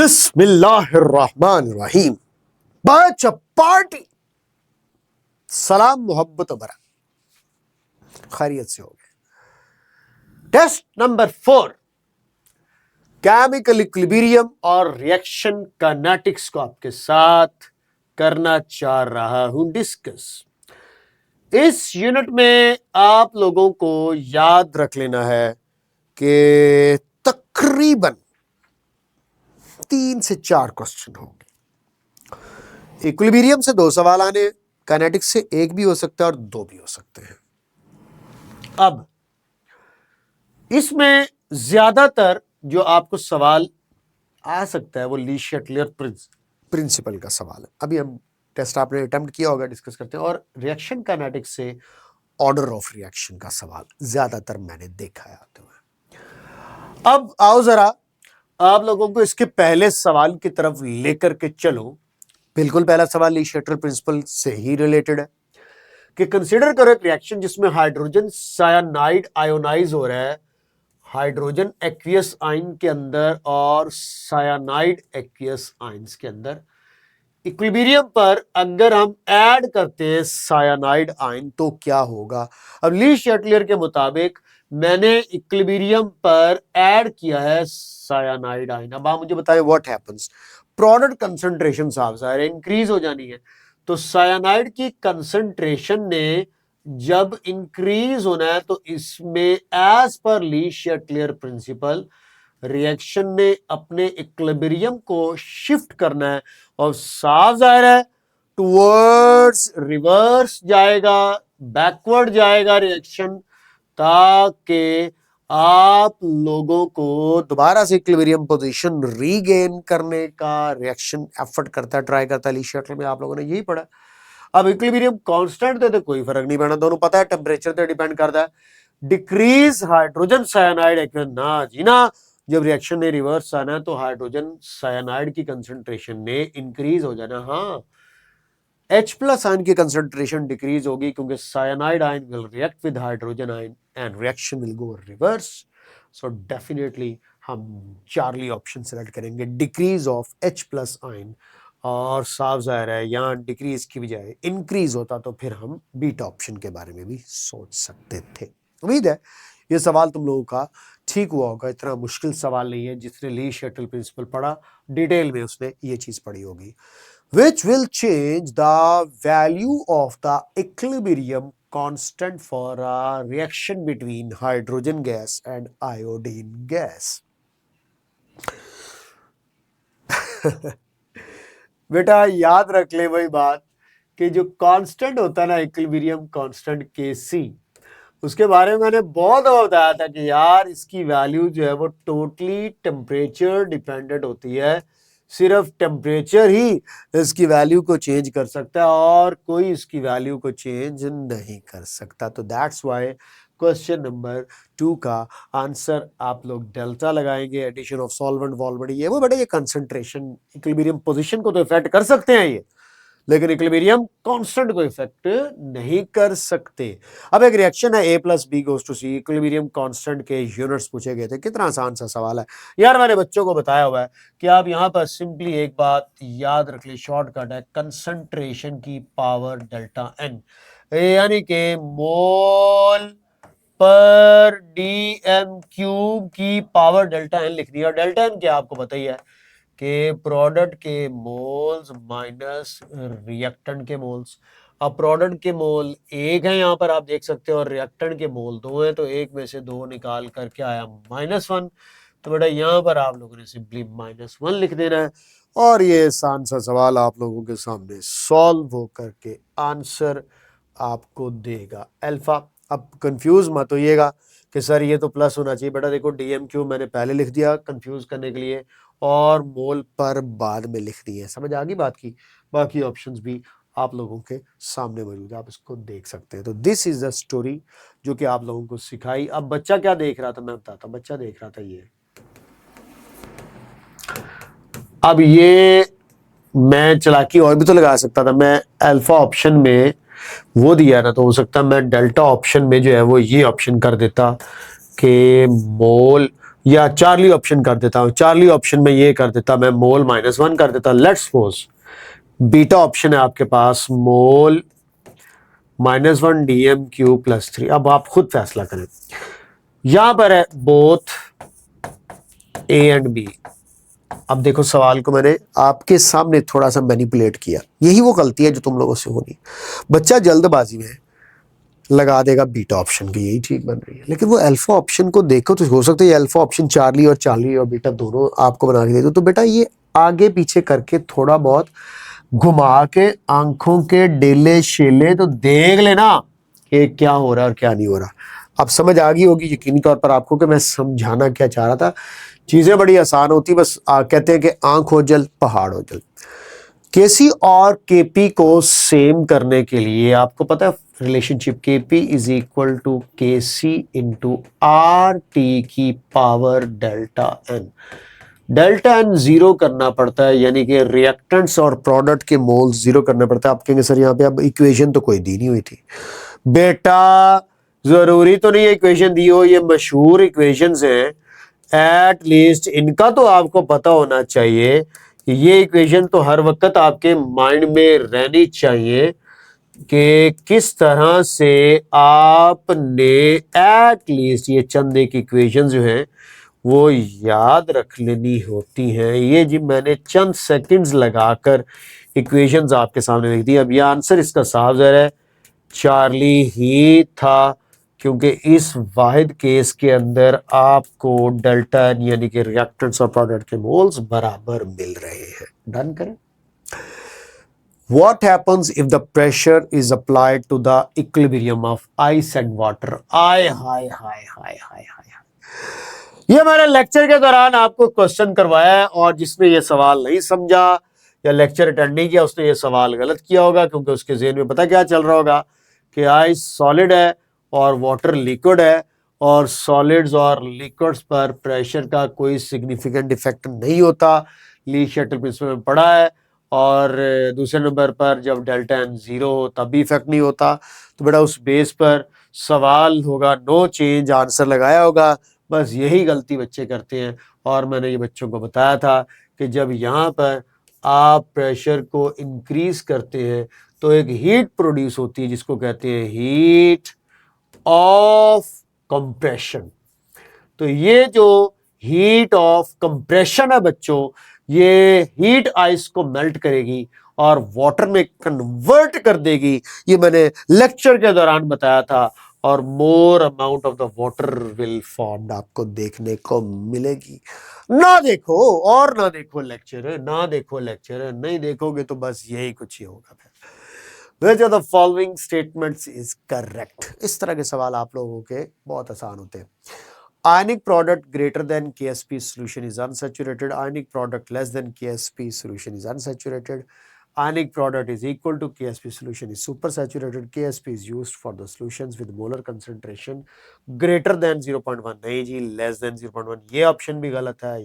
बिस्मिल्लाहिर्रहमानिर्रहीम। बच्चा पार्टी सलाम मोहब्बत बरा खैरियत से हो गए। टेस्ट नंबर 4 केमिकल इक्विलिब्रियम और रिएक्शन काइनेटिक्स को आपके साथ करना चाह रहा हूं डिस्कस। इस यूनिट में आप लोगों को याद रख लेना है कि तकरीबन 3 से 4 क्वेश्चन होंगे। इक्विलिब्रियम से 2 सवाल आने, काइनेटिक्स से 1 भी हो सकता है और 2 भी हो सकते हैं। अब इसमें ज्यादातर जो आपको सवाल आ सकता है वो ली शटलर प्रिंसिपल का सवाल है। अभी हम टेस्ट आपने अटेम्प्ट किया होगा, डिस्कस करते हैं। और रिएक्शन काइनेटिक्स से ऑर्डर ऑफ रिएक्शन का सवाल ज्यादातर मैंने देखा है आते हुए। अब आओ जरा आप लोगों को इसके पहले सवाल की तरफ लेकर के चलो। बिल्कुल पहला सवाल ली शटलर प्रिंसिपल से ही रिलेटेड है कि कंसीडर करो एक रिएक्शन जिसमें हाइड्रोजन सायानाइड आयोनाइज हो रहा है हाइड्रोजन एक्वियस आयन के अंदर और सायानाइड एक्वियस आयंस के अंदर। इक्विलिब्रियम पर अगर हम ऐड करते हैं सायानाइड आयन तो क्या होगा। अब ली शटलर के मुताबिक मैंने इक्विलिब्रियम पर ऐड किया है सायानाइड आयन। अब आप मुझे बताएं व्हाट हैपेंस। प्रोडक्ट कंसंट्रेशन साफ ज़ाहिर है इंक्रीज हो जानी है, तो सायानाइड की कंसंट्रेशन ने जब इंक्रीज होना है तो इसमें एज पर ली शटलर प्रिंसिपल रिएक्शन ने अपने इक्विलिब्रियम को शिफ्ट करना है और साफ जाहिर है टुवर्ड्स रिवर्स जाएगा, बैकवर्ड जाएगा रिएक्शन, ताकि आप लोगों को दोबारा से इक्विलिब्रियम पोजीशन रीगेन करने का रिएक्शन एफर्ट करता है, ट्राई करता है। ली शटलर में आप लोगों ने यही पढ़ा। अब इक्विलिब्रियम कांस्टेंट थे तो कोई फर्क नहीं पड़ना, दोनों पता है टेम्परेचर पे डिपेंड करता है। डिक्रीज हाइड्रोजन सायानाइड एक्वियस ना जी ना, जब रिएक्शन ने रिवर्स आना है तो हाइड्रोजन सायानाइड की कंसंट्रेशन ने इंक्रीज हो जाना। हाँ, H प्लस आयन की कंसंट्रेशन डिक्रीज होगी क्योंकि cyanide ion will react with hydrogen ion and reaction will go reverse. So definitely हम चार्ली ऑप्शन सेलेक्ट करेंगे, decrease of H plus ion. और साफ जाहिर है यहाँ डिक्रीज की बजाय इंक्रीज होता तो फिर हम बीटा ऑप्शन के बारे में भी सोच सकते थे। उम्मीद है ये सवाल तुम लोगों का ठीक हुआ होगा। इतना मुश्किल सवाल नहीं है। जिसने ली शटल प्रिंसिपल पढ़ा डिटेल में उसने ये चीज पढ़ी होगी। Which will change the value of the equilibrium constant for a reaction between hydrogen gas and iodine gas. बेटा याद रख ले वही बात कि जो कांस्टेंट होता है ना इक्विलिब्रियम कांस्टेंट Kc, उसके बारे में मैंने बहुत दफा बताया था कि यार इसकी वैल्यू जो है वो टोटली टेम्परेचर डिपेंडेंट होती है। सिर्फ टेम्परेचर ही इसकी वैल्यू को चेंज कर सकता है और कोई इसकी वैल्यू को चेंज नहीं कर सकता। तो दैट्स व्हाई क्वेश्चन नंबर 2 का आंसर आप लोग डेल्टा लगाएंगे। एडिशन ऑफ सॉल्वेंट वॉल्वेंट ये वो बेटा ये कंसंट्रेशन इक्विलिब्रियम पोजीशन को तो इफेक्ट कर सकते हैं ये, लेकिन इक्विलिब्रियम कांस्टेंट को इफेक्ट नहीं कर सकते। अब एक रिएक्शन है A plus B goes to C, equilibrium constant के यूनिट्स पूछे गए थे। कितना आसान सा सवाल है यार, मैंने बच्चों को बताया हुआ है कि आप यहाँ पर सिंपली एक बात याद रख ले, शॉर्टकट है कंसंट्रेशन की पावर डेल्टा एन, यानी कि मोल पर DM क्यूब की पावर डेल्टा एन लिखनी है। और डेल्टा एन क्या आपको पता ही है कि प्रोडक्ट के मोल्स माइनस रिएक्टेंट के मोल्स। अब प्रोडक्ट के मोल 1 है यहाँ पर आप देख सकते हो और रिएक्टेंट के मोल 2 हैं, तो 1 में से 2 निकाल करके आया -1। तो बेटा यहाँ पर आप लोगों ने सिंपली -1 लिख देना है और ये आसान सा सवाल आप लोगों के सामने सॉल्व हो करके आंसर आपको देगा अल्फा। अब कंफ्यूज मत होइएगा कि सर ये तो प्लस होना चाहिए। बेटा देखो DM क्यूब मैंने पहले लिख दिया कंफ्यूज करने के लिए और मोल पर बाद में लिख दी है। समझ आ गई बात की। बाकी ऑप्शंस भी आप लोगों के सामने मौजूद है, आप इसको देख सकते हैं। तो दिस इज द स्टोरी जो कि आप लोगों को सिखाई। अब बच्चा क्या देख रहा था मैं बताता हूं। बच्चा देख रहा था ये, अब ये मैं चालाकी और भी तो लगा सकता था। मैं अल्फा ऑप्शन में वो दिया ना, तो हो सकता मैं डेल्टा ऑप्शन में जो है वो ये ऑप्शन कर देता कि मोल या चार्ली ऑप्शन कर देता हूं, चार्ली ऑप्शन में ये कर देता मैं मोल -1 कर देता। लेट्स सपोज बीटा ऑप्शन है आपके पास मोल -1 dm³ +3। अब आप खुद फैसला करें। यहां पर है बोथ ए एंड बी। अब देखो सवाल को मैंने आपके सामने थोड़ा सा मैनिपुलेट किया, यही वो गलती है जो तुम लोगों से होनी। बच्चा जल्दबाजी में लगा देगा बीटा ऑप्शन की, यही ठीक बन रही है, लेकिन वो अल्फा ऑप्शन को देखो तो हो सकता है ये अल्फा ऑप्शन चार्ली और बीटा दोनों आपको बना के दे दो। तो बेटा ये आगे पीछे करके थोड़ा बहुत घुमा के आंखों के डेले शेले तो देख लेना कि क्या हो रहा है और क्या नहीं हो रहा। अब समझ आ गई होगी यकीनी तौर पर आपको कि मैं समझाना क्या चाह रहा था। चीजें बड़ी आसान होती, बस कहते हैं कि आंख हो जल पहाड़ हो जल। केसी और केपी को सेम करने के लिए आपको पता है relationship KP is equal to KC into R T की power delta N. Delta N zero करना पड़ता है, यानी कि रिएक्टेंट्स और प्रोडक्ट के मोल्स जीरो करना पड़ता है। आप कहेंगे सर यहाँ पे अब इक्वेशन तो कोई दी नहीं हुई थी। बेटा जरूरी तो नहीं है इक्वेशन दी हो, ये मशहूर इक्वेशंस हैं, एट लीस्ट इनका तो आपको पता होना चाहिए। ये इक्वेशन तो हर वक्त आपके माइंड में रहनी चाहिए कि किस तरह से आपने एट लीस्ट ये चंद एक इक्वेशन जो है वो याद रख लेनी होती हैं। ये जी मैंने चंद सेकंड्स लगाकर इक्वेशंस आपके सामने लिख दी। अब ये आंसर इसका साफ ज़ाहिर है चार्ली ही था, क्योंकि इस वाहिद केस के अंदर आपको डेल्टा एन यानी कि रिएक्टेंट्स और प्रोडक्ट के मोल्स बराबर मिल रहे हैं। डन करें। What happens if the pressure is applied to the equilibrium of ice and water? आय हाय हाय हाय हाय हाय। ये मैंने लेक्चर के दौरान आपको क्वेश्चन करवाया है, और जिसने ये सवाल नहीं समझा या लेक्चर अटेंड नहीं किया उसने ये सवाल गलत किया होगा, क्योंकि उसके ज़हन में पता क्या चल रहा होगा कि आइस सॉलिड है और वाटर लिक्विड है, और सॉलिड्स और लिक्विड्स पर प्रेशर का कोई सिग्निफिकेंट इफेक्ट नहीं होता। ली शटल प्रिंसिपल में पढ़ा है। और दूसरे नंबर पर जब डेल्टा एन जीरो हो तब भी इफेक्ट नहीं होता। तो बेटा उस बेस पर सवाल होगा नो चेंज, आंसर लगाया होगा। बस यही गलती बच्चे करते हैं, और मैंने ये बच्चों को बताया था कि जब यहाँ पर आप प्रेशर को इंक्रीज करते हैं तो एक हीट प्रोड्यूस होती है जिसको कहते हैं हीट ऑफ कंप्रेशन। तो ये जो हीट ऑफ कंप्रेशन है बच्चों, ये हीट आइस को मेल्ट करेगी और वाटर में कन्वर्ट कर देगी। ये मैंने लेक्चर के दौरान बताया था, और more amount of the water will formed आपको देखने को मिलेगी। ना देखो और ना देखो लेक्चर, ना देखो लेक्चर, नहीं देखोगे तो बस यही कुछ ही होगा। Which of the following statements is correct? इस तरह के सवाल आप लोगों के बहुत आसान होते हैं। Ionic product greater than KSP solution is unsaturated. Ionic product less than KSP solution is unsaturated. Ionic product is equal to KSP solution is supersaturated. KSP is used for the solutions with molar concentration greater than 0.1। नहीं जी, less than 0.1। ये option भी गलत है,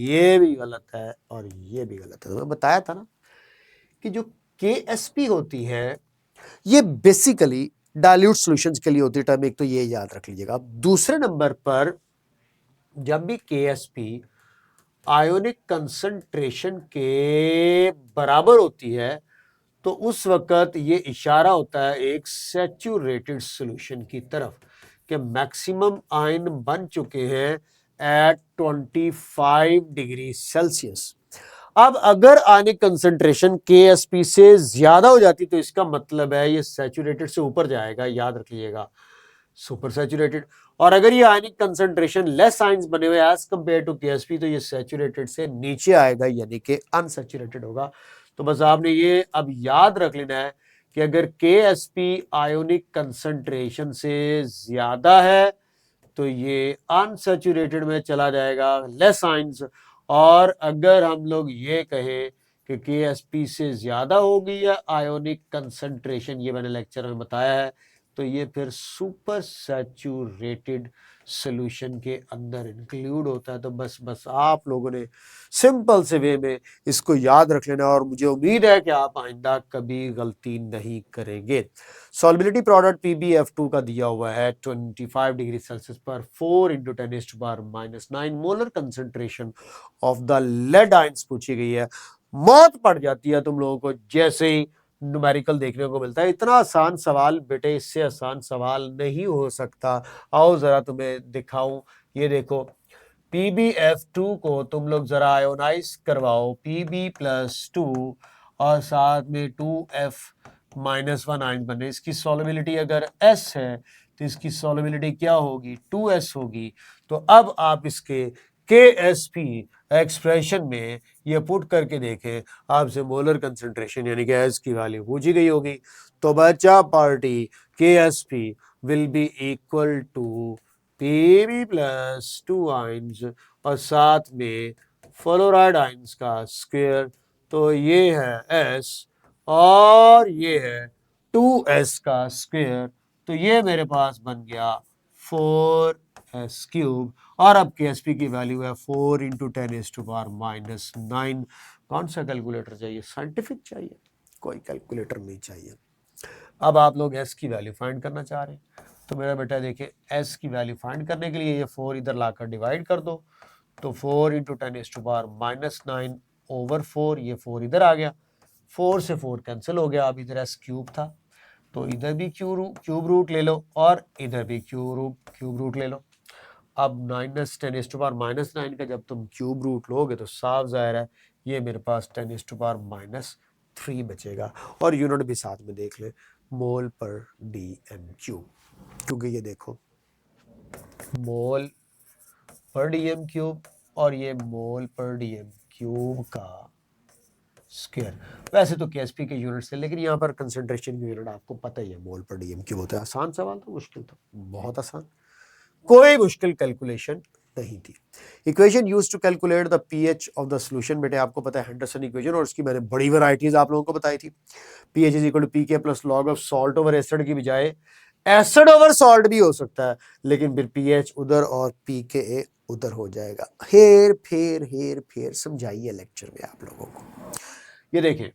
ये भी गलत है, और ये भी गलत है। तो मैं बताया था ना कि जो KSP होती है ये बेसिकली डाइल्यूट सॉल्यूशंस के लिए होती है टर्म, एक तो ये याद रख लीजिएगा। दूसरे नंबर पर जब भी KSP आयोनिक कंसंट्रेशन के बराबर होती है तो उस वक्त ये इशारा होता है एक सैचुरेटेड सॉल्यूशन की तरफ कि मैक्सिमम आयन बन चुके हैं एट 25 डिग्री सेल्सियस। अब अगर आयनिक कंसंट्रेशन KSP से ज्यादा हो जाती तो इसका मतलब है ये सैचुरेटेड से ऊपर जाएगा, याद रख लीजिएगा, सुपर सैचुरेटेड। और अगर ये आयनिक कंसंट्रेशन लेस आयंस बने हुए एज कंपेयर टू KSP तो ये सैचुरेटेड से नीचे आएगा, यानी कि अनसैचुरेटेड होगा। तो बस आपने ये अब याद रख लेना है कि अगर KSP आयोनिक कंसंट्रेशन से ज्यादा है तो ये अनसैचुरेटेड में चला जाएगा, लेस आयंस। और अगर हम लोग ये कहें कि KSP से ज्यादा होगी या आयोनिक कंसंट्रेशन, ये मैंने लेक्चर में बताया है, तो ये फिर सुपर सैचुरेटेड सोल्यूशन के अंदर इंक्लूड होता है। तो बस आप लोगों ने सिंपल से वे में इसको याद रख लेना और मुझे उम्मीद है कि आप आइंदा कभी गलती नहीं करेंगे। सॉल्युबिलिटी प्रोडक्ट PbF2 का दिया हुआ है 25 डिग्री सेल्सियस पर 4 × 10⁻⁹ molar concentration of the lead ions पूछी गई है। मौत पड़ जाती है तुम लोगों को जैसे ही न्यूमेरिकल देखने को मिलता है। इतना आसान सवाल बेटे, इससे आसान सवाल नहीं हो सकता। आओ जरा तुम्हें दिखाऊं, ये देखो PbF2 को तुम लोग जरा आयोनाइज करवाओ Pb+2 और साथ में 2F-1 आयन बने। इसकी सॉल्युबिलिटी अगर S है तो इसकी सॉल्युबिलिटी क्या होगी, 2S होगी। तो अब आप इसके KSP एक्सप्रेशन में ये पुट करके देखें, आपसे मोलर कंसंट्रेशन यानी कि S की वैल्यू पूछी गई होगी। तो बच्चा party KSP will be equal to Pb+2 ions और साथ में फ्लोराइड आयंस का स्क्वायर। तो ये है S और ये है 2S का स्क्वायर। तो ये मेरे पास बन गया 4S³ और अब KSP की वैल्यू है 4 × 10⁻⁹। कौन सा कैलकुलेटर चाहिए, साइंटिफिक चाहिए, कोई कैलकुलेटर नहीं चाहिए। अब आप लोग S की वैल्यू फाइंड करना चाह रहे हैं तो मेरा बेटा देखिए S की वैल्यू फाइंड करने के लिए ये 4 इधर लाकर डिवाइड कर दो। तो 4 × 10⁻⁹ ओवर 4, ये 4 इधर आ गया, 4 से 4 कैंसिल हो गया। अब इधर S³ था तो इधर भी क्यूब रूट ले लो और इधर भी क्यूब रूट ले लो। अब -10⁻⁹ का जब तुम क्यूब रूट लोगे तो साफ जाहिर है ये मेरे पास 10⁻³ बचेगा। और यूनिट भी साथ में देख ले, मोल पर dm³, क्योंकि ये देखो मोल पर dm³ और ये मोल पर dm³ का स्क्वायर। वैसे तो KSP के यूनिट से, लेकिन यहाँ पर कंसंट्रेशन की यूनिट आपको पता ही है, मोल पर dm³ होता है। आसान सवाल था, मुश्किल था, बहुत आसान, कोई मुश्किल कैलकुलेशन नहीं थी। Equation use to calculate the pH of the solution, बेटे आपको पता है हेंडरसन इक्वेशन, और उसकी मैंने बड़ी वैरायटीज आप लोगों को बताई थी। pH = pK + log of salt over acid की बजाय एसिड ओवर सॉल्ट भी हो सकता है, लेकिन फिर pH उधर और pKa उधर हो जाएगा। हेर फेर समझाइए लेक्चर में आप लोगों को। ये देखें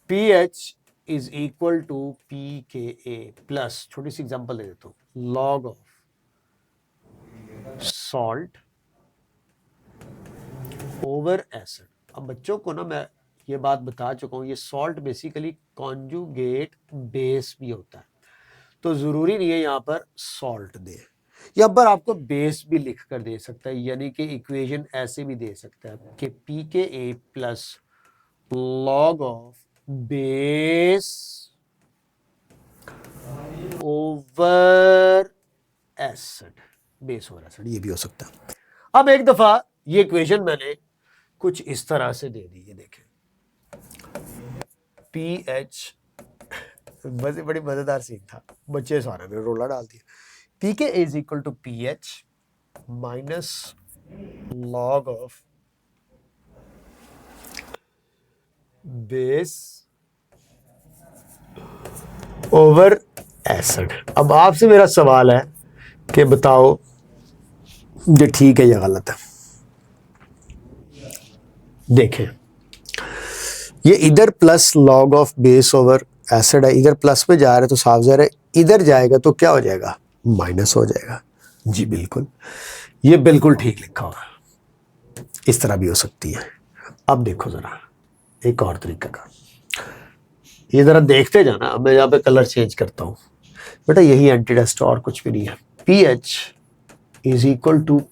pH = pKa प्लस, छोटी सी एग्जांपल दे देता हूं, log of salt over acid. अब बच्चों को ना मैं ये बात बता चुका हूं, ये सॉल्ट बेसिकली कॉन्जुगेट बेस भी होता है, तो जरूरी नहीं है यहां पर सॉल्ट दे, या पर आपको बेस भी लिख कर दे सकता है, यानी कि इक्वेशन ऐसे भी दे सकता है कि pKa plus log of base over acid, base over acid, ये भी हो सकता है। अब एक दफा ये इक्वेशन मैंने कुछ इस तरह से दे दी, ये देखें pH, बड़ी मजेदार सीन था, बच्चे सारे ने रोला डाल दिया। pKa = pH minus log of base over acid. अब आपसे मेरा सवाल है कि बताओ ये ठीक है या गलत है। देखें ये इधर plus log of base over acid है, इधर प्लस में जा रहा है तो साफ जा रहा है, इधर जाएगा तो क्या हो जाएगा, माइनस हो जाएगा। जी बिल्कुल, ये बिल्कुल ठीक लिखा हुआ, इस तरह भी हो सकती है। अब देखो जरा एक और तरीका का, ये जरा देखते जाना, मैं यहाँ पे कलर चेंज करता हूँ बेटा, यही एंटीटेस्ट और कुछ भी नहीं है। pH =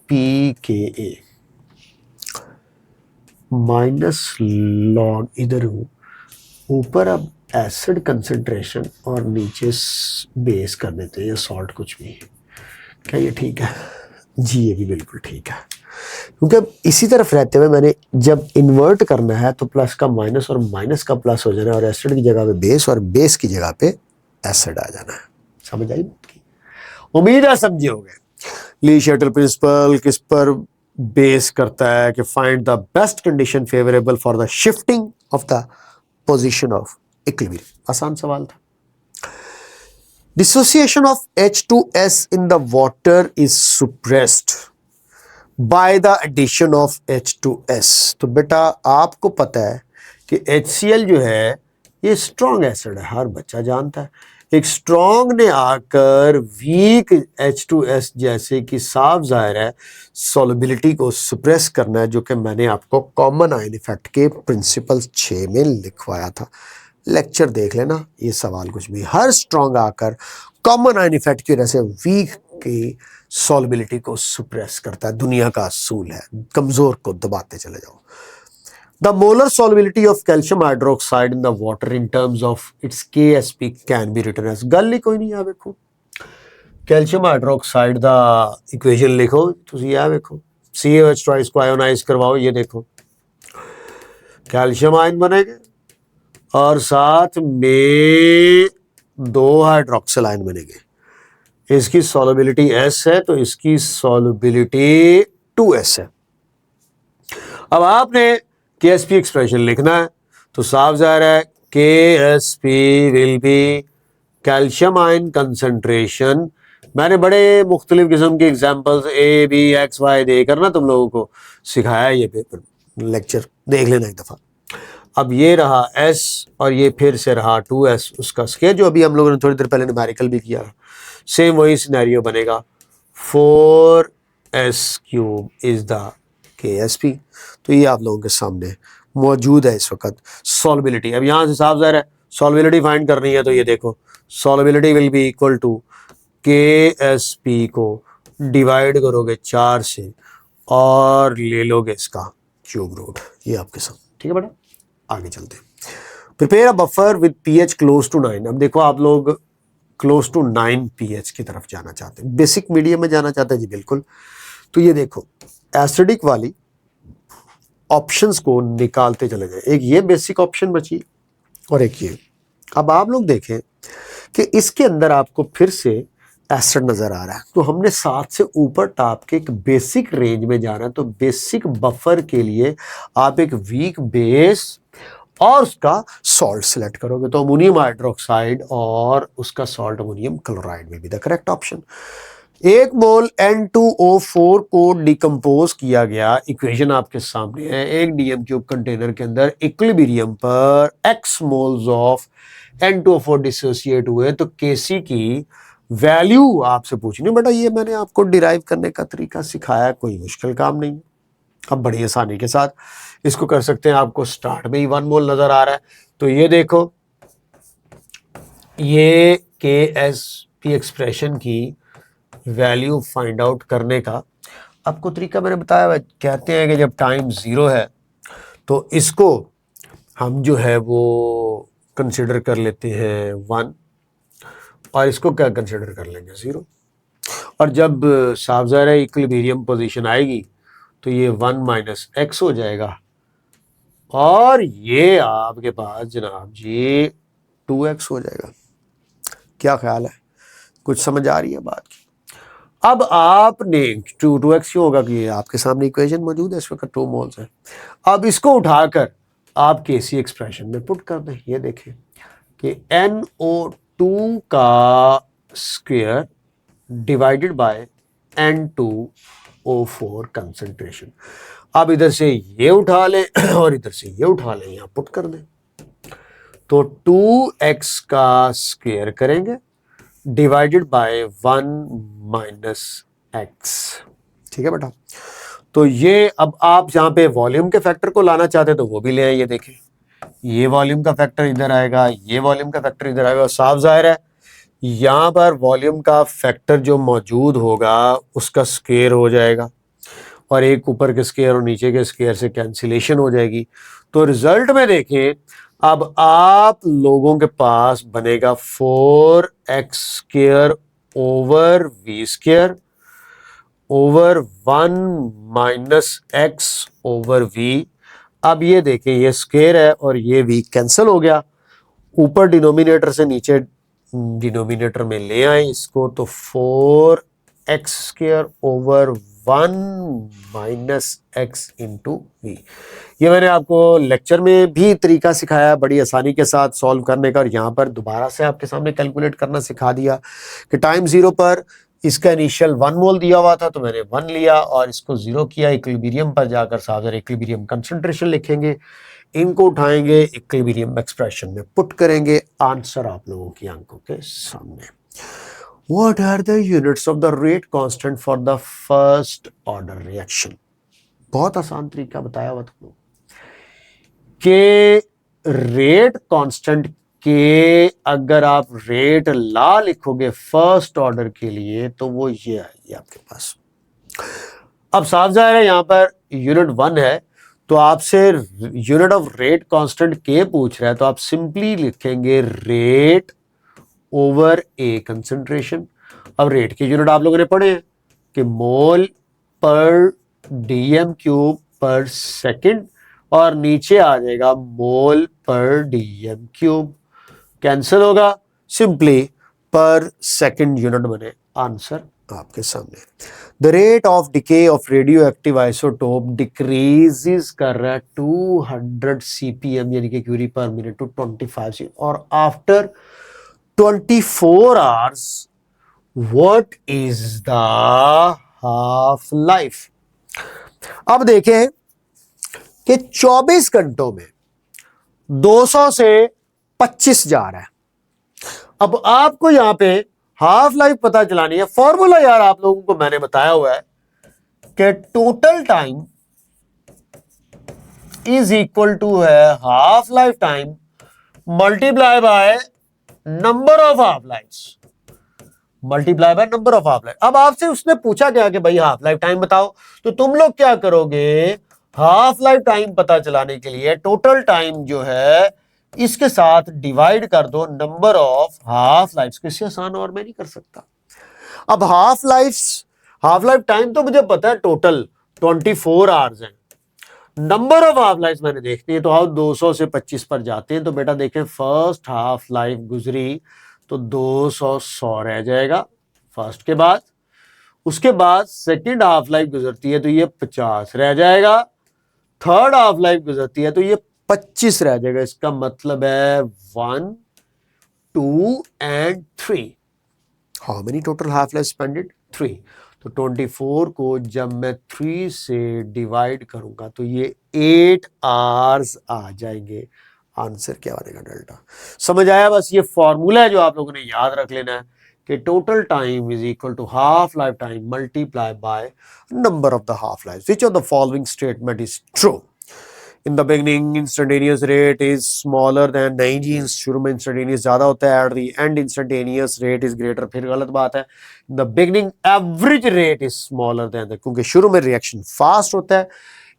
pKa माइनस log, इधर हूँ ऊपर, अब एसिड कंसंट्रेशन और नीचे बेस कर देते हैं, या सॉल्ट, कुछ भी। क्या ये ठीक है? जी ये भी बिल्कुल ठीक है, क्योंकि अब इसी तरफ रहते हुए मैंने जब इन्वर्ट करना है तो प्लस का माइनस और माइनस का प्लस हो जाना है, और एसिड की जगह पे बेस और बेस की जगह पे एसिड आ जाना है। समझ आई बात की? उम्मीद है समझे होंगे। ली शटल प्रिंसिपल किस पर बेस करता है कि find the best condition favourable for the shifting of the position of equilibrium. आसान सवाल था। Dissociation of H2S in the water is suppressed by the addition of H2S। तो बेटा आपको पता है कि HCl जो है ये स्ट्रॉन्ग एसिड है, हर बच्चा जानता है। एक स्ट्रॉन्ग ने आकर वीक H2S जैसे कि साफ जाहिर है सॉल्युबिलिटी को सुप्रेस करना है, जो कि मैंने आपको कॉमन आयन इफेक्ट के प्रिंसिपल 6 में लिखवाया था। लेक्चर देख लेना, ये सवाल कुछ भी, हर स्ट्रॉन्ग आकर कॉमन आयन इफेक्ट की वजह से वीक की सॉल्युबिलिटी को सुप्रेस करता है। दुनिया का असूल है, कमजोर को दबाते चले जाओ। The molar solubility of calcium hydroxide in the water in terms of its KSP can be written as, गल ही कोई नहीं है। देखो कैल्शियम हाइड्रोक्साइड दा इक्वेशन लिखो, तुसी यह देखो CaOH ट्वाइस को आयोनाइज करवाओ, ये देखो कैल्शियम आयन बनेंगे और साथ में 2 हाइड्रोक्सिल आयन बनेंगे। इसकी सॉल्युबिलिटी S है तो इसकी सॉल्युबिलिटी 2S है। अब आपने KSP एक्सप्रेशन लिखना है तो साफ जाहिर है KSP will B calcium ion concentration. मैंने बड़े मुख्तलिफ किस्म के examples A B X Y देकर ना तुम लोगों को सिखाया, ये पेपर लेक्चर देख लेना एक दफ़ा। अब ये रहा S और ये फिर से रहा 2S, उसका स्केयर जो अभी हम लोगों ने थोड़ी देर पहले न्यूमेरिकल भी किया, सेम वही सिनेरियो बनेगा। 4S³ is the KSP। तो ये आप लोगों के सामने मौजूद है इस वक्त सॉल्युबिलिटी। अब यहाँ से साफ ज़ाहिर है सॉल्युबिलिटी फाइंड करनी है, तो ये देखो solubility will be equal to KSP को डिवाइड करोगे 4 से और ले लोगे इसका क्यूब रूट, ये आपके साथ। ठीक है बेटा, आगे चलते हैं। Prepare a buffer with pH close to 9। अब देखो आप लोग क्लोज टू 9 pH की तरफ जाना चाहते हैं, बेसिक मीडियम में जाना चाहते हैं जी, बिल्कुल। तो ये देखो एसिडिक वाली ऑप्शंस को निकालते चले जाए, एक ये बेसिक ऑप्शन बची और एक ये। अब आप लोग देखें कि इसके अंदर आपको फिर से एसिड नजर आ रहा है, तो हमने 7 से ऊपर टॉप के एक बेसिक रेंज में जाना है। तो बेसिक बफर के लिए आप एक वीक बेस और उसका सॉल्ट सिलेक्ट करोगे, तो अमोनियम हाइड्रोक्साइड और उसका सॉल्ट अमोनियम क्लोराइड में भी the correct option. 1 mole N2O4 को डिकम्पोज किया गया, इक्वेशन आपके सामने है। एक DM³ कंटेनर के अंदर इक्विलिब्रियम पर X moles of N2O4 dissociate हुए, तो Kc की वैल्यू आपसे पूछनी। बेटा ये मैंने आपको डिराइव करने का तरीका सिखाया, कोई मुश्किल काम नहीं। अब बड़ी आसानी के साथ इसको कर सकते हैं। आपको स्टार्ट में ही 1 मोल नजर आ रहा है, तो ये देखो ये KSP एक्सप्रेशन की वैल्यू फाइंड आउट करने का आपको तरीका मैंने बताया। कहते हैं कि जब टाइम 0 है तो इसको हम जो है वो कंसिडर कर लेते हैं 1 और इसको क्या कंसिडर कर लेंगे 0। और जब साफ ज़ाहिर है इक्विलिब्रियम पोजीशन आएगी तो ये 1 - x हो जाएगा और ये आपके पास जनाब जी 2x हो जाएगा। क्या ख्याल है, कुछ समझ आ रही है बात की? अब आपने 2x क्यों होगा कि आपके सामने इक्वेशन मौजूद है, इस वक्त 2 मोल्स है। अब इसको उठाकर आप Kc एक्सप्रेशन में पुट कर दें। ये देखें कि NO2 का square divided by N2O4 concentration. अब इधर से ये उठा लें और इधर से ये उठा लें, यहां पुट कर दें, तो 2x का स्क्वायर करेंगे डिवाइडेड बाय 1 - x। ठीक है बेटा, तो ये अब आप जहां पे वॉल्यूम के फैक्टर को लाना चाहते हैं तो वो भी ले आए। ये देखें ये वॉल्यूम का फैक्टर इधर आएगा, ये वॉल्यूम का फैक्टर इधर आएगा। साफ जाहिर है यहां पर वॉल्यूम का फैक्टर जो मौजूद होगा उसका स्क्वायर हो जाएगा और एक ऊपर के स्क्वायर और नीचे के स्क्वायर से कैंसिलेशन हो जाएगी। तो रिजल्ट में देखें अब आप लोगों के पास बनेगा 4x² over v² over 1 - x over v। अब ये देखें ये स्क्वायर है और ये v कैंसिल हो गया, ऊपर डिनोमिनेटर से नीचे डिनोमिनेटर में ले आए इसको, तो 4x² over 1 minus X into V. ये मैंने आपको लेक्चर में भी तरीका सिखाया बड़ी आसानी के साथ सॉल्व करने का, और यहाँ पर दोबारा से आपके सामने कैलकुलेट करना सिखा दिया कि टाइम 0 पर इसका इनिशियल 1 मोल दिया हुआ था तो मैंने 1 लिया और इसको 0 किया। इक्विलिब्रियम पर जाकर साहब इक्विलिब्रियम कंसंट्रेशन लिखेंगे, इनको उठाएंगे, इक्विलिब्रियम एक्सप्रेशन में पुट करेंगे, आंसर आप लोगों की आंखों के सामने। What are the units of the rate constant for the first order reaction? बहुत आसान तरीका बताया हुआ तुम लोग के रेट कांस्टेंट के अगर आप रेट ला लिखोगे फर्स्ट ऑर्डर के लिए तो वो ये आएगी आपके पास। अब साफ जाहिर है यहां पर यूनिट 1 है तो आपसे यूनिट ऑफ रेट कांस्टेंट के पूछ रहा है तो आप सिंपली लिखेंगे रेट ओवर ए कंसंट्रेशन। अब रेट की यूनिट आप लोगों ने पढ़े हैं कि मोल पर डीएम क्यूब पर सेकंड, और नीचे आ जाएगा मोल पर डीएम क्यूब, कैंसिल होगा, सिंपली पर सेकंड यूनिट बने, आंसर आपके सामने। The rate of decay of radio active isotope decreases कर रहा है 200 CPM यानी कि क्यूरी पर मिनट टू 25 और after 24 hours what is the half life। अब देखें कि 24 घंटों में 200 से 25 जा रहा है। अब आपको यहां पे हाफ लाइफ पता चलानी है। फॉर्मूला यार आप लोगों को मैंने बताया हुआ है कि total time is equal to है half life time multiply by number of half life, multiply by number of half life. अब आपसे उसने पूछा क्या कि भाई हाफ लाइफ टाइम बताओ, तो तुम लोग क्या करोगे, हाफ लाइफ टाइम पता चलाने के लिए टोटल टाइम जो है इसके साथ डिवाइड कर दो नंबर ऑफ हाफ लाइफ। किससे आसान और मैं नहीं कर सकता। अब हाफ लाइफ टाइम तो मुझे पता है टोटल 24 आवर्स है, नंबर ऑफ हाफ लाइफ मैंने देखनी है तो आओ 200 से 25 पर जाते हैं। तो बेटा देखें फर्स्ट हाफ लाइफ गुजरी तो 200 रह जाएगा फर्स्ट के बाद, उसके बाद सेकंड हाफ लाइफ गुजरती है तो ये 50 रह जाएगा, थर्ड हाफ लाइफ गुजरती है तो ये 25 रह जाएगा। इसका मतलब है 1, 2 and 3। How many total half life spended 3। तो 24 को जब मैं 3 से डिवाइड करूंगा तो ये 8 आवर्स आ जाएंगे। आंसर क्या बनेगा डेल्टा। समझ आया। बस ये फॉर्मूला है जो आप लोगों ने याद रख लेना है कि total time is equal to half life time multiply by number of the half life. Which of the following statement is true. In the beginning instantaneous rate is smaller than 90। शुरू में इंस्टेंटेनियस ज्यादा होता है, at the end instantaneous rate is greater. फिर गलत बात है। In the beginning average rate is smaller than, क्योंकि शुरू में रिएक्शन फास्ट होता है,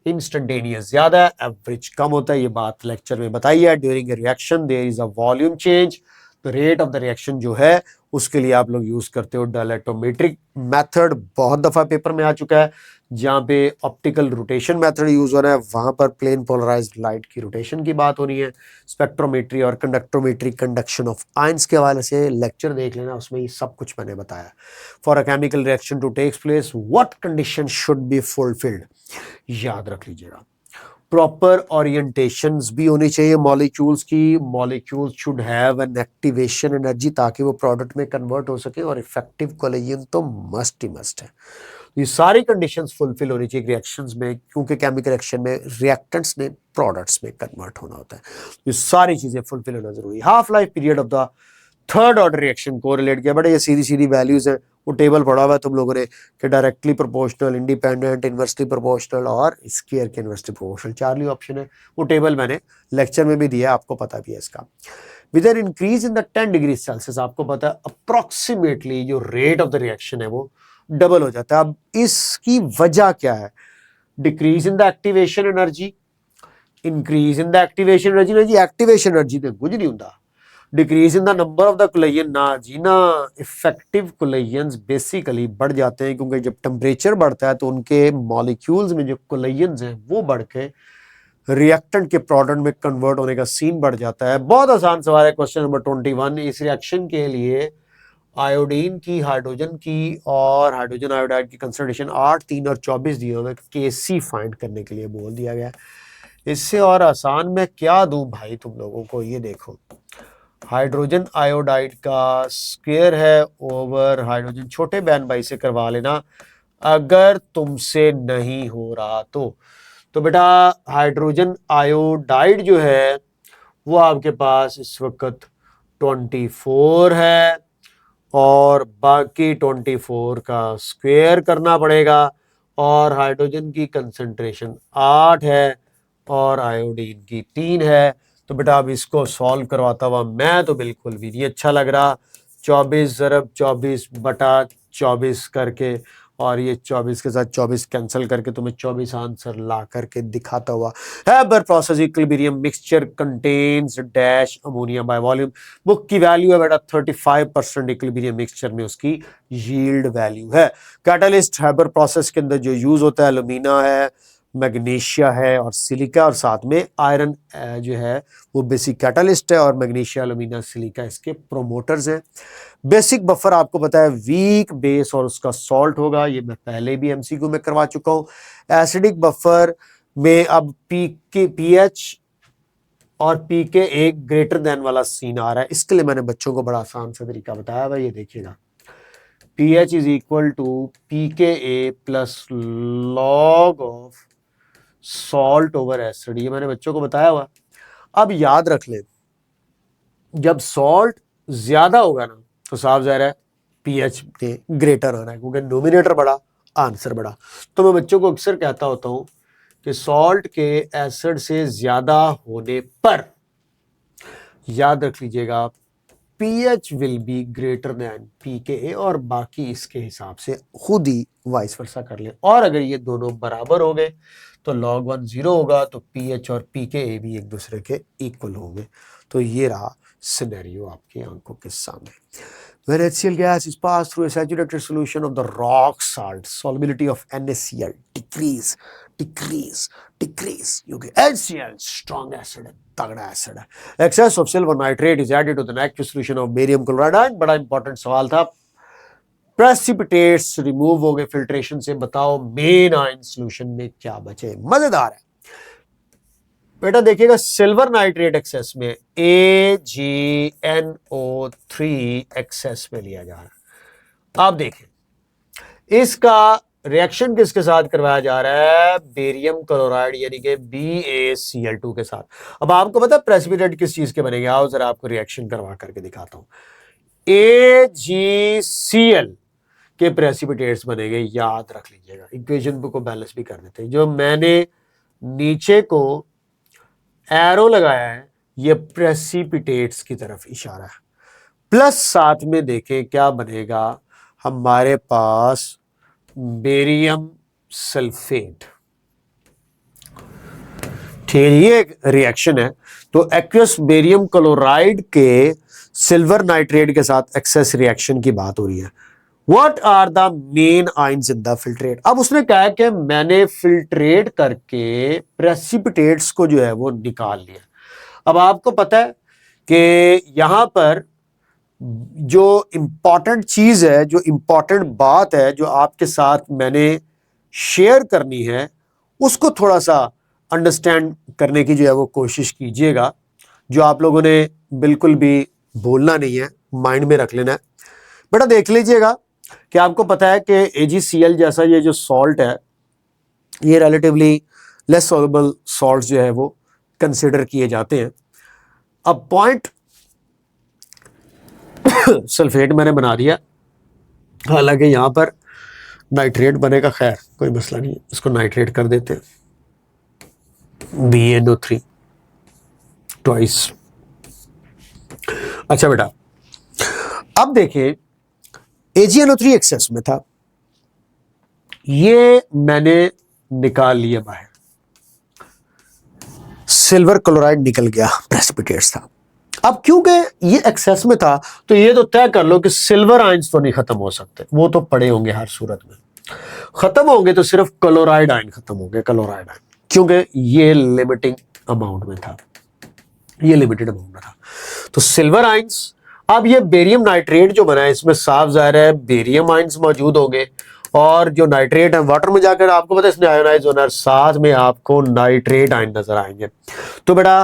इंस्टेंटेनियस ज्यादा है, एवरेज कम होता है। ये बात लेक्चर में बताई है। During a reaction there is a volume change. तो रेट ऑफ द रिएक्शन जो है उसके लिए आप लोग यूज करते हो डायलेक्ट्रोमेट्रिक मेथड। बहुत दफा पेपर में आ चुका है। जहां पे ऑप्टिकल रोटेशन मेथड यूज हो रहा है वहां पर प्लेन पोलराइज्ड लाइट की रोटेशन की बात हो रही है। स्पेक्ट्रोमेट्री और कंडक्टोमेट्री कंडक्शन ऑफ आयंस के हवाले से लेक्चर देख लेना, उसमें ये सब कुछ मैंने बताया। For a chemical reaction to takes place what condition should be fulfilled, याद रख लीजिएगा। प्रॉपर ओरिएंटेशंस भी होनी चाहिए मॉलिक्यूल्स की। Molecules should have an activation energy ताकि वो प्रोडक्ट में कन्वर्ट हो सके, और इफेक्टिव कोलिजन तो मस्ट ही मस्ट है। ये सारी कंडीशंस फुलफिल होनी चाहिए रिएक्शंस में, क्योंकि केमिकल रिएक्शन में रिएक्टेंट्स ने प्रोडक्ट्स में कन्वर्ट होना होता है। ये सारी चीजें फुलफिल होना जरूरी है। Half life period of the third order reaction को रिलेट किया। बड़े ये सीधी सीधी वैल्यूज है, वो टेबल पढ़ा हुआ है तुम लोगों ने कि directly proportional, independent, inversely proportional और स्क्वायर के इनवर्सली प्रोपोर्शनल, 4 ऑप्शन है। वो टेबल मैंने लेक्चर में भी दिया है, आपको पता भी है इसका। With an increase in the 10 degree Celsius, आपको पता है अप्रोक्सीमेटली जो रेट ऑफ द रिएक्शन है वो डबल हो जाता है। अब इसकी वजह क्या है? Decrease in the activation energy, increase in the activation energy. Activation energy तो कुछ नहीं होता। Decrease in the number of the collision, ना जी ना, इफेक्टिव कोलिजन्स बेसिकली बढ़ जाते हैं, क्योंकि जब टेम्परेचर बढ़ता है तो उनके मॉलिक्यूल्स में जो कोलिजन्स हैं वो बढ़ के रिएक्टेंट के प्रोडक्ट में कन्वर्ट होने का सीन बढ़ जाता है। बहुत आसान सवाल है, क्वेश्चन नंबर 21। इस रिएक्शन के लिए आयोडीन की, हाइड्रोजन की और हाइड्रोजन आयोडाइड की कंसंट्रेशन 8, 3 और 24 दिए हुए, Kc फाइंड करने के लिए बोल दिया गया। इससे और आसान मैं क्या दूं भाई तुम लोगों को, ये देखो हाइड्रोजन आयोडाइड का स्क्वायर है ओवर हाइड्रोजन, छोटे बहन भाई से करवा लेना अगर तुमसे नहीं हो रहा तो बेटा हाइड्रोजन आयोडाइड जो है वो आपके पास इस वक्त 24 है और बाकी 24 का स्क्वायर करना पड़ेगा और हाइड्रोजन की कंसंट्रेशन 8 है और आयोडीन की 3 है। तो बेटा अब इसको सॉल्व करवाता हुआ मैं तो बिल्कुल भी नहीं अच्छा लग रहा। 24 ज़रब 24 बटा 24 करके और ये 24 के साथ 24 कैंसिल करके तुम्हें 24 आंसर ला करके दिखाता हुआ। Haber process equilibrium mixture contains dash ammonia by volume. Book की वैल्यू है बेटा 35% इक्विलिब्रियम मिक्सचर में उसकी यील्ड वैल्यू है। कैटलिस्ट हैबर प्रोसेस के अंदर जो यूज होता है एल्यूमिना है, मैग्नीशिया है और सिलिका, और साथ में आयरन जो है वो बेसिक कैटलिस्ट है और मैग्नीशिया, एल्यूमिना, सिलिका इसके प्रोमोटर्स हैं। बेसिक बफर आपको पता है वीक बेस और उसका सॉल्ट होगा, ये मैं पहले भी एमसीक्यू में करवा चुका हूं। एसिडिक बफर में अब पीएच और पीके एक ग्रेटर देन वाला सीन आ रहा है। इसके लिए मैंने बच्चों को बड़ा आसान सा तरीका बताया भाई, ये देखिएगा pH is equal to pKa plus log of salt over acid, ये मैंने बच्चों को बताया हुआ। अब याद रख ले जब सॉल्ट ज्यादा होगा ना तो साफ जाहिर है pH के ग्रेटर आना है क्योंकि नोमिनेटर बड़ा आंसर बड़ा। तो मैं बच्चों को अक्सर कहता होता हूं कि सॉल्ट के एसिड से ज्यादा होने पर याद रख लीजिएगा pH will be greater than pKa और बाकी इसके हिसाब से खुद ही वाइस वर्सा कर ले। और अगर ये दोनों बराबर हो गए तो log 1 0 होगा तो pH और pKa भी एक दूसरे के इक्वल होंगे। तो ये रहा सिनेरियो आपकी आंखों के सामने। When HCl gas is passed through a saturated solution of the rock salt, solubility of NaCl decrease. क्योंकि HCl strong acid है, तगड़ा एसिड है। Excess of silver nitrate is added to the aqueous solution of barium chloride। बड़ा important सवाल था। Precipitates remove हो गए filtration से, बताओ मेन आयन सॉल्यूशन में क्या बचे? मजेदार है बेटा, देखिएगा सिल्वर नाइट्रेट एक्सेस में AgNO3 एक्सेस में लिया जा रहा है। आप देखें इसका रिएक्शन किसके साथ करवाया जा रहा है? बेरियम क्लोराइड यानी कि BaCl2 के साथ। अब आपको पता है प्रेसिपिटेट किस चीज के बनेंगे? आओ जरा आपको रिएक्शन करवा करके दिखाता हूं। AgCl के प्रेसिपिटेट्स बनेंगे, याद रख लीजिएगा। इक्वेशन को बैलेंस भी कर देते हैं। जो मैंने नीचे को एरो लगाया है ये प्रेसिपिटेट्स की तरफ इशारा है, प्लस साथ में देखें क्या बनेगा हमारे पास बेरियम सल्फेट। ठीक, ये एक रिएक्शन है। तो एक्वस बेरियम क्लोराइड के सिल्वर नाइट्रेट के साथ एक्सेस रिएक्शन की बात हो रही है। What are the main ions in the filtrate? अब उसने कहा कि मैंने फिल्ट्रेट करके प्रेसिपिटेट्स को जो है वो निकाल लिया। अब आपको पता है कि यहां पर जो इंपॉर्टेंट चीज है, जो इंपॉर्टेंट बात है जो आपके साथ मैंने शेयर करनी है, उसको थोड़ा सा अंडरस्टैंड करने की जो है वो कोशिश कीजिएगा। जो आप लोगों ने बिल्कुल भी बोलना नहीं है, माइंड में रख लेना है। बेटा देख लीजिएगा कि आपको पता है कि AgCl जैसा ये जो सॉल्ट है ये रिलेटिवली लेस सॉल्युबल सॉल्ट जो है वो कंसिडर किए जाते हैं। अब पॉइंट सल्फेट मैंने बना दिया, हालांकि यहां पर नाइट्रेट बनेगा, खैर कोई मसला नहीं है, इसको नाइट्रेट कर देते हैं BaNO3 ट्वाइस। अच्छा बेटा अब देखिए AgNO3 एक्सेस में था, ये मैंने निकाल लिया बाहर, सिल्वर क्लोराइड निकल गया, प्रेसिपिटेट्स था। अब क्योंकि ये एक्सेस में था तो ये तो तय कर लो कि सिल्वर आयंस तो नहीं खत्म हो सकते, वो तो पड़े होंगे हर सूरत में। खत्म होंगे तो सिर्फ क्लोराइड आयन खत्म होंगे, क्लोराइड आयन, क्योंकि ये लिमिटिंग अमाउंट में था, ये लिमिटेड अमाउंट में था। तो सिल्वर आयंस अब ये बेरियम नाइट्रेट जो बना है इसमें साफ जाहिर है बेरियम आयंस मौजूद होंगे और जो नाइट्रेट है वाटर में जाकर आपको पता है इसने आयोनाइज होना है, साथ में आपको नाइट्रेट आयन नजर आएंगे। तो बेटा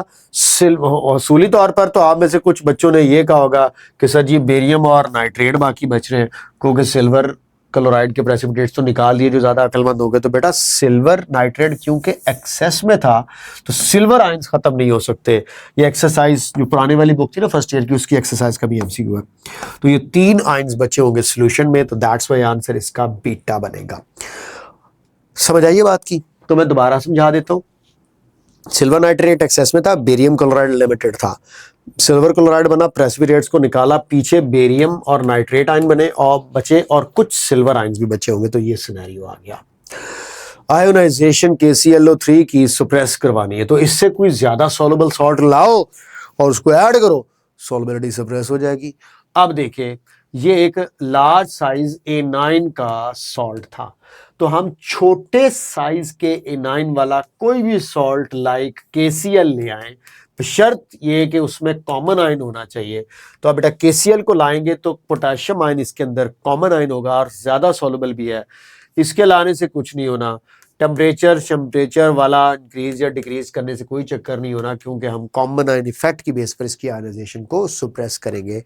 असूली तौर पर तो आप में से कुछ बच्चों ने ये कहा होगा कि सर जी बेरियम और नाइट्रेट बाकी बच रहे हैं क्योंकि सिल्वर क्लोराइड के प्रेसिपिटेट्स तो निकाल दिए जो ज्यादा अकलमंद हो गए। तो बेटा सिल्वर नाइट्रेट क्योंकि एक्सेस में था तो सिल्वर आयंस खत्म नहीं हो सकते। ये एक्सरसाइज जो पुराने वाली बुक थी ना फर्स्ट ईयर की उसकी एक्सरसाइज का भी एमसीक्यू है। तो ये 3 आयंस बचे होंगे सोल्यूशन में, तो दैट्स व्हाई आंसर इसका बीटा बनेगा। समझ आइए बात की? तो मैं दोबारा समझा देता हूं। सिल्वर नाइट्रेट एक्सेस में था, बेरियम क्लोराइड लिमिटेड था। सिल्वर क्लोराइड बना, प्रेसिपिटेट्स को निकाला, पीछे बेरियम और नाइट्रेट आयन बने और बचे और कुछ सिल्वर आयंस भी बचे होंगे। तो ये सिनेरियो आ गया। आयोनाइजेशन KClO3 की सुप्रेस करवानी है तो इससे कोई ज्यादा सॉल्युबल सॉल्ट लाओ और उसको ऐड करो, सॉल्युबिलिटी सप्रेस हो जाएगी। अब देखिए ये एक लार्ज साइज A9 का सॉल्ट था तो हम छोटे साइज के A9 वाला कोई भी सॉल्ट लाइक KCl ले आए, शर्त ये कि उसमें कॉमन आयन होना चाहिए। तो अब बेटा KCl को लाएंगे तो पोटेशियम आयन इसके अंदर कॉमन आयन होगा और ज्यादा सॉल्युबल भी है। इसके लाने से कुछ नहीं होना, टेम्परेचर वाला इंक्रीज या डिक्रीज करने से कोई चक्कर नहीं होना क्योंकि हम कॉमन आयन इफेक्ट की बेस पर इसकी आयनाइजेशन को सुप्रेस करेंगे।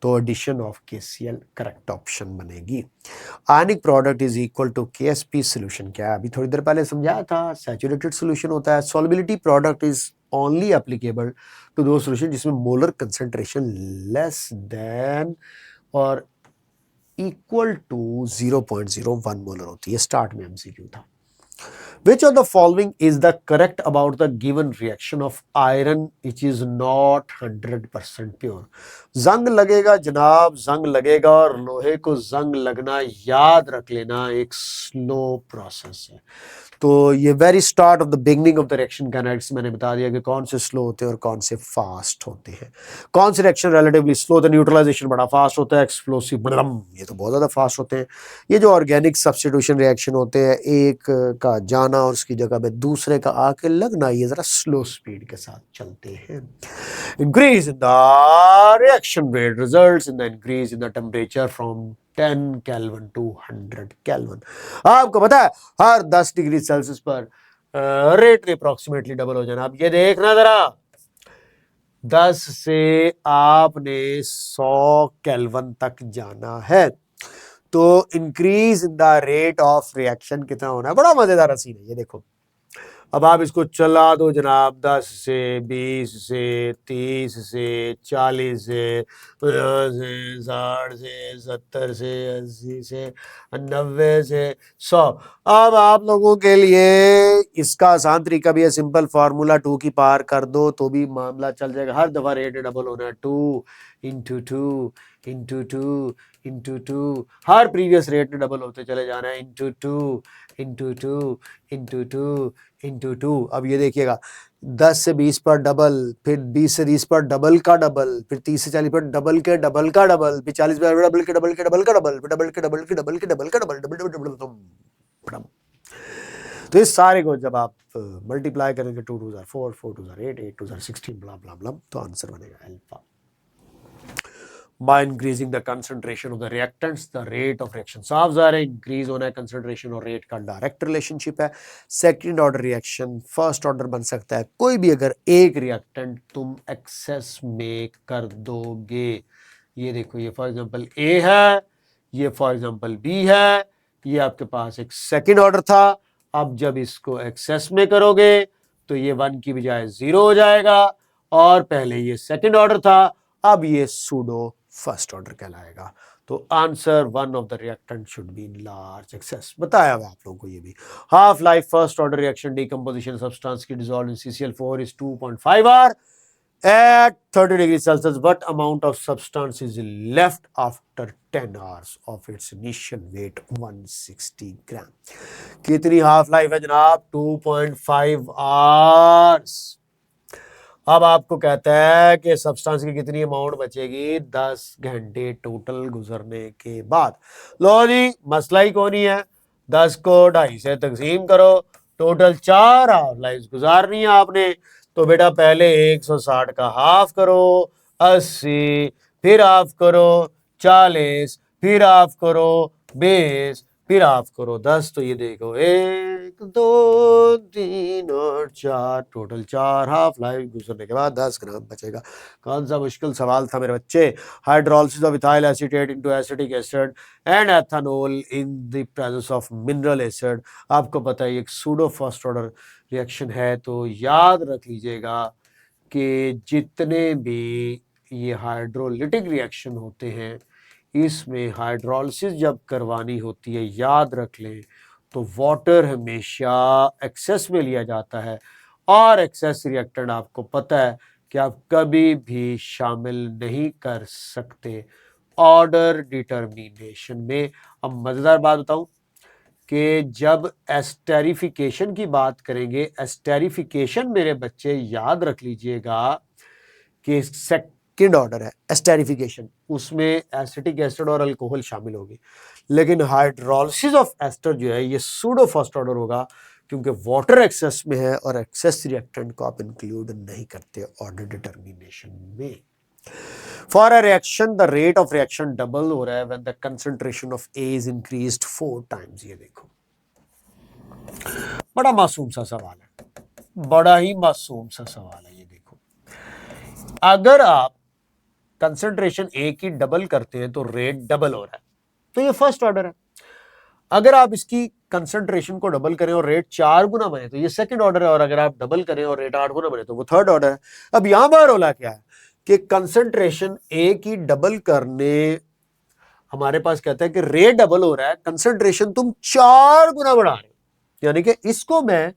तो addition of KCl correct option बनेगी। Ionic product is equal to KSP solution क्या है? अभी थोड़ी देर पहले समझाया था, सैचुरेटेड सोल्यूशन होता है। Solubility product is only applicable to those solution जिसमें मोलर कंसेंट्रेशन लेस देन और इक्वल टू 0.01 मोलर होती है। स्टार्ट में एमसीक्यू था। Which of the following is the correct about the given reaction of iron which is not 100% pure? जंग लगेगा जनाब, जंग लगेगा और लोहे को जंग लगना याद रख लेना एक स्लो प्रोसेस है। तो ये very start of the beginning of the reaction kinetics मैंने बता दिया कि कौन से स्लो होते हैं और कौन से फास्ट होते हैं। कौन से रिएक्शन रिलेटिवली स्लो होता है, न्यूट्रलाइजेशन बड़ा फास्ट होता है, एक्सप्लोसिव बड़म ये तो बहुत ज्यादा फास्ट होते हैं। ये जो ऑर्गेनिक सब्स्टिट्यूशन रिएक्शन होते हैं, एक का जाना और उसकी जगह पे दूसरे का आके लगना, ये जरा स्लो स्पीड के साथ चलते हैं। Increase in the reaction rate results in the increase in the temperature from 10 kelvin to 100 kelvin. आपको पता है हर 10 डिग्री सेल्सियस पर रेट अप्रोक्सीमेटली डबल हो जाना। अब ये देखना जरा, 10 से आपने 100 केल्विन तक जाना है तो increase in the rate of reaction कितना होना है? बड़ा मजेदार सीन है ये देखो। अब आप इसको चला दो जनाब 10 से 20 से 30 से 40 से 50 से 60 से 70 से 80 से 90 से 100। अब आप लोगों के लिए इसका आसान तरीका भी है, सिंपल फार्मूला 2 की पार कर दो तो भी मामला चल जाएगा। हर दफा रेट डबल होना है, 2 इंटू 2 इंटू 2 इंटू 2, हर प्रीवियस रेट डबल होते चले जाना है, इंटू 2 इंटू 2 इंटू 2 इंटू 2। अब ये देखिएगा 10 से 20 पर डबल, फिर 20 से 30 पर डबल का डबल, फिर 30 से 40 पर डबल के डबल का डबल, फिर 40 पर डबल के डबल के डबल का डबल, फिर डबल के डबल के डबल के डबल का double, double double double double. तो इस सारे को जब आप मल्टीप्लाई करेंगे 2 2 4 4 2 8 8 2 16 ब्ला ब्ला ब्ला, तो आंसर बनेगा alpha. By increasing the concentration of the reactants, the rate of reaction साफ ज़ाहिर है इंक्रीज होना है। कंसंट्रेशन और रेट का डायरेक्ट रिलेशनशिप है। Second order reaction first order बन सकता है कोई भी अगर एक रिएक्टेंट तुम एक्सेस मेक कर दोगे। ये देखो, ये फॉर एग्जांपल ए है, ये फॉर एग्जांपल बी है, ये आपके पास एक सेकंड ऑर्डर था। अब जब इसको एक्सेस में करोगे तो ये 1 की बजाय 0 हो जाएगा और पहले ये सेकंड ऑर्डर था, अब ये सूडो फर्स्ट ऑर्डर कहलाएगा। तो answer 1 of the reactant should be in large excess. बताया हुआ आप लोगों को ये भी। Half life first order reaction decomposition substance की dissolve in CCl4 is 2.5 hour at 30 degrees Celsius. What amount of substance is left after 10 hours of its initial weight 160 gram? कितनी half life है जनाब? 2.5 आवर्स। अब आपको कहता है कि substance की कितनी अमाउंट बचेगी 10 घंटे टोटल गुजरने के बाद। लो जी, मसला ही कौन ही है, 10 को 2.5 से तकसीम करो, टोटल 4 हाफ लाइफ गुजारनी है आपने। तो बेटा पहले 160 का हाफ करो, 80 फिर आप करो 40, फिर आप करो 20, फिर आप करो 10। तो ये देखो 1 2 3 और 4, टोटल 4 हाफ लाइफ गुजरने के बाद 10 ग्राम बचेगा। कौन सा मुश्किल सवाल था मेरे बच्चे। Hydrolysis of ethyl acetate into acetic acid and ethanol in the presence of mineral acid. आपको पता है एक सूडो फर्स्ट ऑर्डर रिएक्शन है, तो याद रख लीजिएगा कि जितने भी ये हाइड्रोलिटिक रिएक्शन होते हैं इसमें हाइड्रोलिसिस जब करवानी होती है, याद रख लें तो वाटर हमेशा एक्सेस में लिया जाता है, और एक्सेस रिएक्टेंट आपको पता है कि आप कभी भी शामिल नहीं कर सकते ऑर्डर डिटर्मिनेशन में। अब मजेदार बात बताऊं कि जब एस्टेरिफिकेशन की बात करेंगे, एस्टेरिफिकेशन मेरे बच्चे याद रख लीजिएगा कि सेकंड ऑर्डर है एस्टेरिफिकेशन, उसमें एसिटिक एसिड और अल्कोहल शामिल होगी। लेकिन हाइड्रोलिसिस ऑफ एस्टर जो है ये सूडो फर्स्ट ऑर्डर होगा, क्योंकि वाटर एक्सेस में है और एक्सेस रिएक्टेंट को आप इंक्लूड नहीं करते ऑर्डर डिटर्मिनेशन में। For a reaction the rate of reaction double हो रहा है when the concentration of A is increased 4 times. ये देखो बड़ा मासूम सा सवाल है, बड़ा ही मासूम सा सवाल है। ये देखो अगर आप कंसंट्रेशन ए की डबल करते हैं तो रेट डबल हो रहा है, तो ये फर्स्ट ऑर्डर है। अगर आप इसकी कंसंट्रेशन को डबल करें और रेट 4 गुना बने तो ये सेकंड ऑर्डर है, और अगर आप डबल करें और रेट 8 गुना बने तो वो थर्ड ऑर्डर है। अब यहां पर रोला क्या है कि कंसंट्रेशन ए की डबल करने हमारे पास कहता है कि रेट डबल हो रहा है, कंसंट्रेशन तुम 4 गुना बढ़ा रहे हो, यानी कि इसको मैं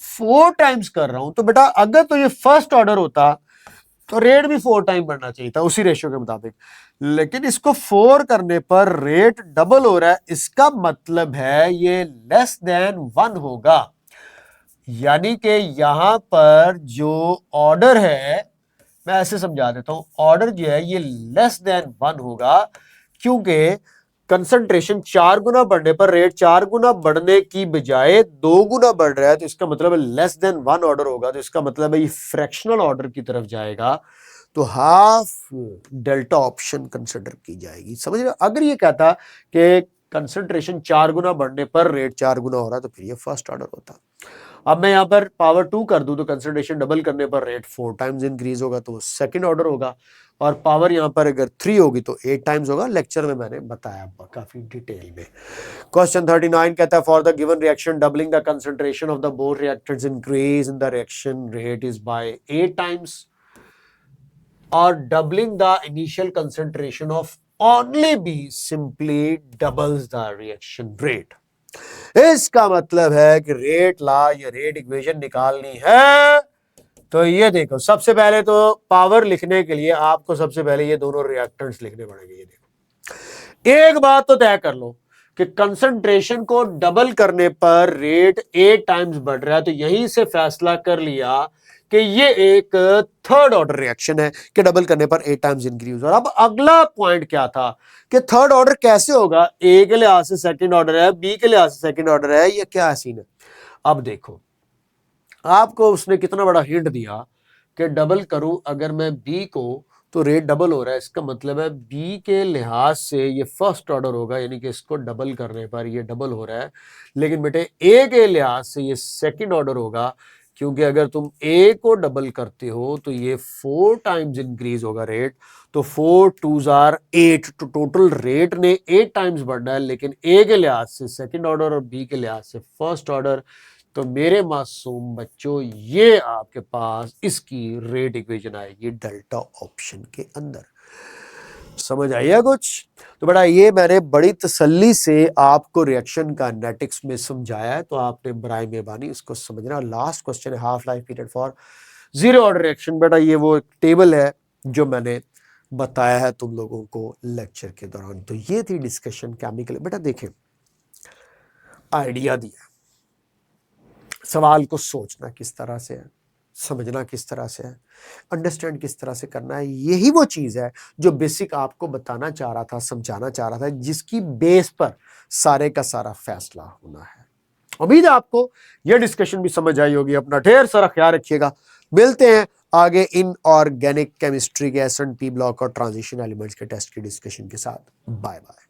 4 टाइम्स कर रहा हूं। तो बेटा अगर तो ये फर्स्ट ऑर्डर होता तो रेट भी 4 टाइम बढ़ना चाहिए था उसी रेशियो के मुताबिक, लेकिन इसको 4 करने पर रेट डबल हो रहा है, इसका मतलब है ये लेस देन 1 होगा। यानी कि यहां पर जो ऑर्डर है, मैं ऐसे समझा देता हूं, ऑर्डर जो है ये लेस देन 1 होगा, क्योंकि कंसंट्रेशन 4 गुना बढ़ने पर रेट 4 गुना बढ़ने की बजाय 2 गुना बढ़ रहा है, तो इसका मतलब है लेस देन 1 ऑर्डर होगा। तो इसका मतलब है ये फ्रैक्शनल ऑर्डर की तरफ जाएगा, तो हाफ डेल्टा ऑप्शन कंसिडर की जाएगी। समझ रहे हो? अगर ये कहता कि कंसंट्रेशन 4 गुना बढ़ने पर रेट 4 गुना हो रहा है तो फिर ये फर्स्ट ऑर्डर होता। अब मैं यहां पर पावर 2 कर दूं तो कंसंट्रेशन डबल करने पर रेट 4 टाइम्स इंक्रीज होगा, तो वो सेकंड ऑर्डर होगा। और पावर यहां पर अगर 3 होगी तो 8 टाइम्स होगा। लेक्चर में मैंने बताया काफी डिटेल में। क्वेश्चन 39 कहता है for the given reaction doubling the concentration of the both reactants increase in the reaction rate is by 8 times, और doubling the initial concentration of only B simply doubles the reaction rate. इसका मतलब है कि rate ला, ये rate equation निकालनी है तो ये देखो, सबसे पहले तो पावर लिखने के लिए आपको सबसे पहले ये दोनों रिएक्टेंट्स लिखने पड़ेंगे। ये देखो एक बात तो तय कर लो कि कंसंट्रेशन को डबल करने पर रेट 8 टाइम्स बढ़ रहा है, तो यहीं से फैसला कर लिया कि ये एक थर्ड ऑर्डर रिएक्शन है कि डबल करने पर 8 टाइम्स इंक्रीज। और अब अगला पॉइंट क्या था कि थर्ड ऑर्डर कैसे होगा, ए के लिहाज से सेकंड ऑर्डर है, बी के लिहाज से सेकंड ऑर्डर है, ये क्या सीन है। अब देखो आपको उसने कितना बड़ा हिंट दिया कि डबल करूं अगर मैं बी को तो रेट डबल हो रहा है, इसका मतलब है बी के लिहाज से ये फर्स्ट ऑर्डर होगा, यानी कि इसको डबल करने पर ये डबल हो रहा है। लेकिन बेटे ए के लिहाज से ये सेकंड ऑर्डर होगा, क्योंकि अगर तुम ए को डबल करते हो तो ये 4 टाइम्स इंक्रीज होगा रेट, तो 4 2s are 8, तो टोटल रेट ने 8 टाइम्स बढ़ना है, लेकिन ए के लिहाज से सेकंड ऑर्डर और बी के लिहाज से फर्स्ट ऑर्डर। तो मेरे मासूम बच्चों ये आपके पास इसकी रेट इक्वेशन आएगी डेल्टा ऑप्शन के अंदर। समझ आइए कुछ? तो बड़ा ये मैंने बड़ी तसल्ली से आपको रिएक्शन का काइनेटिक्स में समझाया है, तो आपने बराए मेहरबानी इसको समझना। लास्ट क्वेश्चन है half life period for zero order reaction. बेटा ये वो एक टेबल है जो मैंने बताया है तुम लोगों को लेक्चर के दौरान। तो ये थी डिस्कशन केमिकल। बेटा देखें आइडिया दिया, सवाल को सोचना किस तरह से है, समझना किस तरह से है, अंडरस्टैंड किस तरह से करना है, यही वो चीज है जो बेसिक आपको बताना चाह रहा था, समझाना चाह रहा था, जिसकी बेस पर सारे का सारा फैसला होना है। उम्मीद है आपको यह डिस्कशन भी समझ आई होगी। अपना ढेर सारा ख्याल रखिएगा, मिलते हैं आगे इन ऑर्गेनिक केमिस्ट्री के S&P ब्लॉक और ट्रांजिशन एलिमेंट्स के टेस्ट की डिस्कशन के साथ। Bye bye.